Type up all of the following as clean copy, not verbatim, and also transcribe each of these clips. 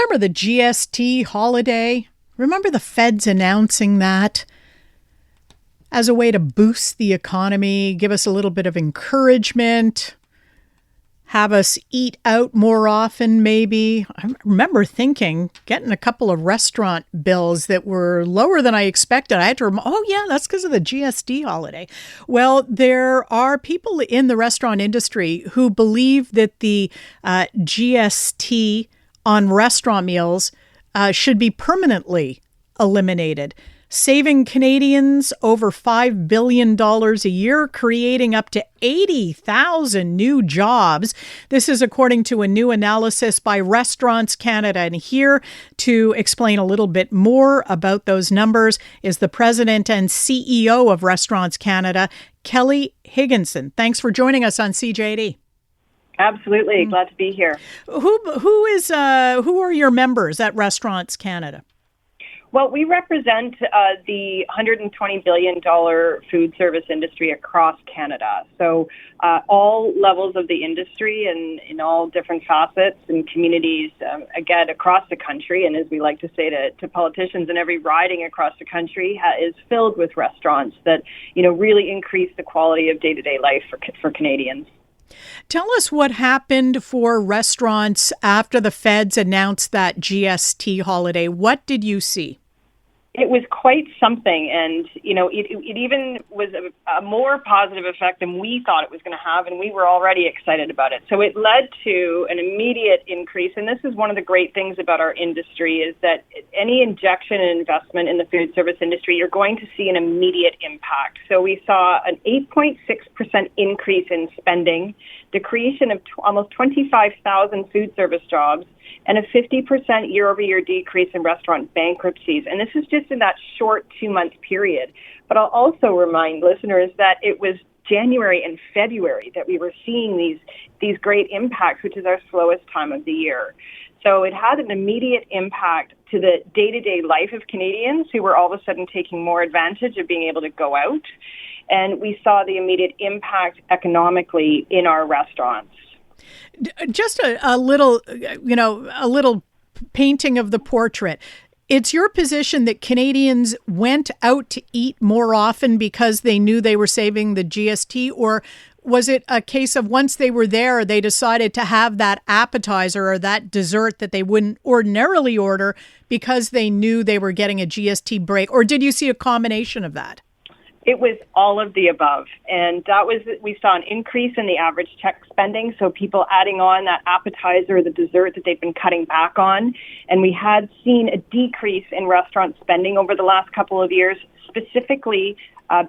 remember the GST holiday? Remember the feds announcing that as a way to boost the economy, give us a little bit of encouragement, have us eat out more often, maybe. I remember thinking, getting a couple of restaurant bills that were lower than I expected. I had to that's because of the GST holiday. Well, there are people in the restaurant industry who believe that the GST on restaurant meals should be permanently eliminated, saving Canadians over $5 billion a year, creating up to 80,000 new jobs. This is according to a new analysis by Restaurants Canada. And here to explain a little bit more about those numbers is the president and CEO of Restaurants Canada, Kelly Higginson. Thanks for joining us on CJAD. Absolutely. Glad to be here. Who are your members at Restaurants Canada? Well, we represent the $120 billion food service industry across Canada. So all levels of the industry and in all different facets and communities, again, across the country. And as we like to say to politicians, in every riding across the country is filled with restaurants that, really increase the quality of day-to-day life for Canadians. Tell us what happened for restaurants after the feds announced that GST holiday. What did you see? It was quite something, and it even was a more positive effect than we thought it was going to have, and we were already excited about it. So it led to an immediate increase, and this is one of the great things about our industry is that any injection and investment in the food service industry, you're going to see an immediate impact. So we saw an 8.6% increase in spending, the creation of almost 25,000 food service jobs, and a 50% year-over-year decrease in restaurant bankruptcies. And this is just in that short 2-month period. But I'll also remind listeners that it was January and February that we were seeing these great impacts, which is our slowest time of the year. So it had an immediate impact to the day-to-day life of Canadians who were all of a sudden taking more advantage of being able to go out. And we saw the immediate impact economically in our restaurants. Just a little painting of the portrait. It's your position that Canadians went out to eat more often because they knew they were saving the GST, or was it a case of once they were there, they decided to have that appetizer or that dessert that they wouldn't ordinarily order because they knew they were getting a GST break? Or did you see a combination of that? It was all of the above. And we saw an increase in the average check spending. So people adding on that appetizer, the dessert that they've been cutting back on. And we had seen a decrease in restaurant spending over the last couple of years, specifically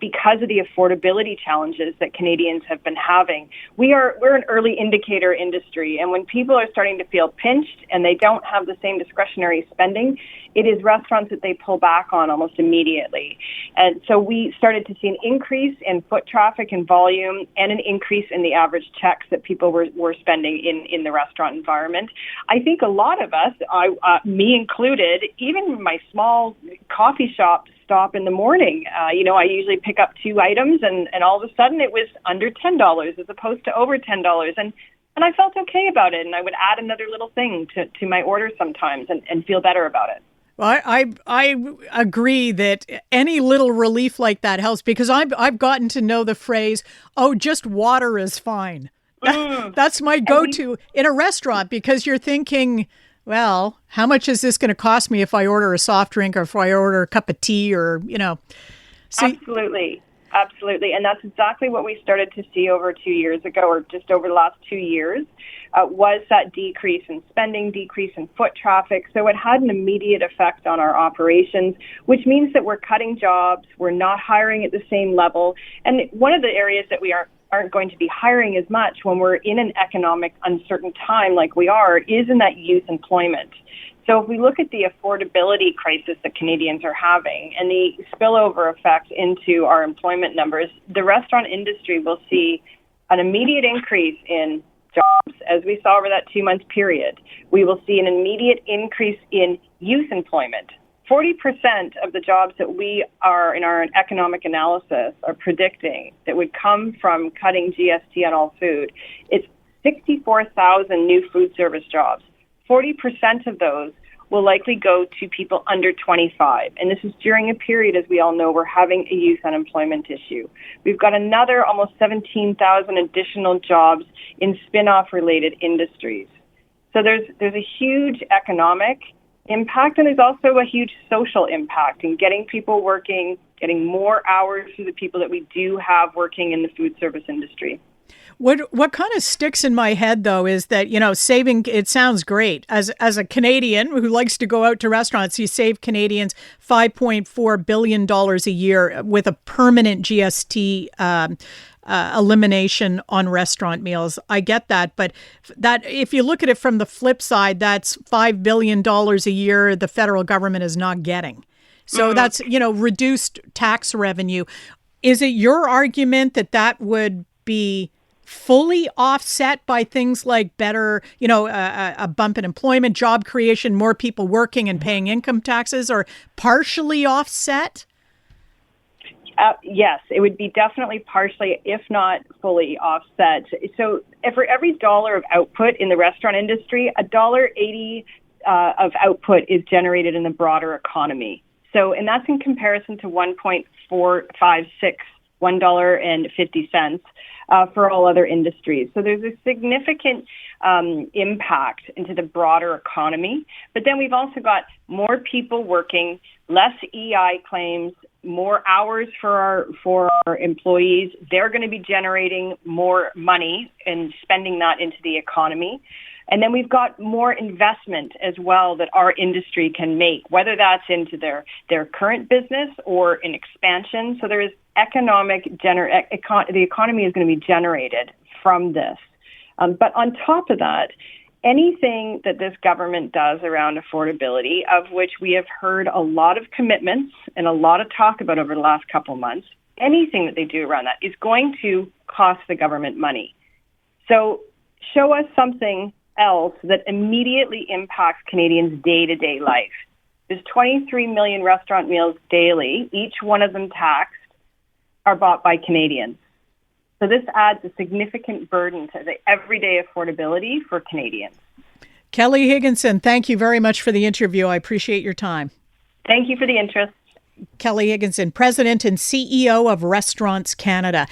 because of the affordability challenges that Canadians have been having. We're an early indicator industry, and when people are starting to feel pinched and they don't have the same discretionary spending, it is restaurants that they pull back on almost immediately. And so we started to see an increase in foot traffic and volume and an increase in the average checks that people were spending in the restaurant environment. I think a lot of us, me included, even my small coffee shop stop in the morning, I usually pick up 2 items and all of a sudden it was under $10 as opposed to over $10. And I felt okay about it. And I would add another little thing to my order sometimes and feel better about it. Well, I agree that any little relief like that helps, because I've gotten to know the phrase, "Oh, just water is fine." That's my go-to in a restaurant, because you're thinking, well, how much is this going to cost me if I order a soft drink or if I order a cup of tea or, Absolutely. Absolutely. And that's exactly what we started to see over 2 years ago, or just over the last 2 years, was that decrease in spending, decrease in foot traffic. So it had an immediate effect on our operations, which means that we're cutting jobs, we're not hiring at the same level. And one of the areas that we aren't going to be hiring as much when we're in an economic uncertain time like we are is in that youth employment. So if we look at the affordability crisis that Canadians are having and the spillover effect into our employment numbers, the restaurant industry will see an immediate increase in jobs, as we saw over that 2-month period. We will see an immediate increase in youth employment. 40% of the jobs that we are in our economic analysis are predicting that would come from cutting GST on all food. It's 64,000 new food service jobs. 40% of those will likely go to people under 25. And this is during a period, as we all know, we're having a youth unemployment issue. We've got another almost 17,000 additional jobs in spin-off related industries. So there's a huge economic impact, and there's also a huge social impact in getting people working, getting more hours for the people that we do have working in the food service industry. What kind of sticks in my head, though, is that, saving, it sounds great. As a Canadian who likes to go out to restaurants, you save Canadians $5.4 billion a year with a permanent GST elimination on restaurant meals. I get that. But that if you look at it from the flip side, that's $5 billion a year the federal government is not getting. So that's, reduced tax revenue. Is it your argument that would be fully offset by things like better, a bump in employment, job creation, more people working and paying income taxes, or partially offset? Yes, it would be definitely partially, if not fully offset. So for every dollar of output in the restaurant industry, $1.80 of output is generated in the broader economy. So, and that's in comparison to $1.50 for all other industries. So there's a significant impact into the broader economy. But then we've also got more people working, less EI claims, more hours for our employees. They're going to be generating more money and spending that into the economy. And then we've got more investment as well that our industry can make, whether that's into their current business or in expansion. So there is the economy is going to be generated from this. But on top of that, anything that this government does around affordability, of which we have heard a lot of commitments and a lot of talk about over the last couple of months, anything that they do around that is going to cost the government money. So show us something else that immediately impacts Canadians' day-to-day life. There's 23 million restaurant meals daily, each one of them taxed, are bought by Canadians. So this adds a significant burden to the everyday affordability for Canadians. Kelly Higginson, thank you very much for the interview. I appreciate your time. Thank you for the interest. Kelly Higginson, President and CEO of Restaurants Canada.